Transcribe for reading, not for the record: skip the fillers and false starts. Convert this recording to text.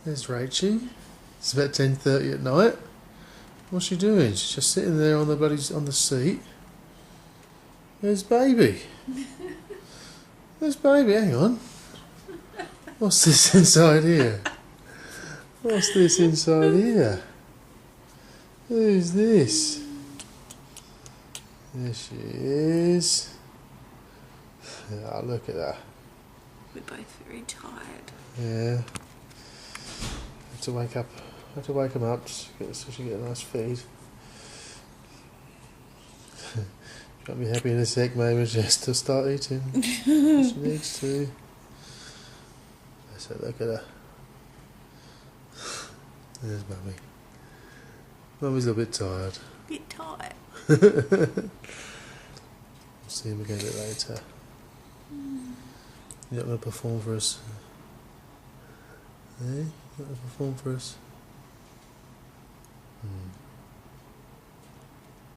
There's Rachie. It's about 10:30 at night. What's she doing? She's just sitting there on the seat. There's baby. There's baby. Hang on. What's this inside here? What's this inside here? Who's this? There she is. Oh, look at that. We're both very tired. Yeah. Have to wake up. Have to wake them up so she get a nice feed. She'll be happy in a sec, maybe she has to start eating. She needs to. So look at her. There's Mummy. Mummy's a little bit tired. Bit tired. We'll see him again a bit later. You're not going to perform for us? Eh? You're not going to perform for us?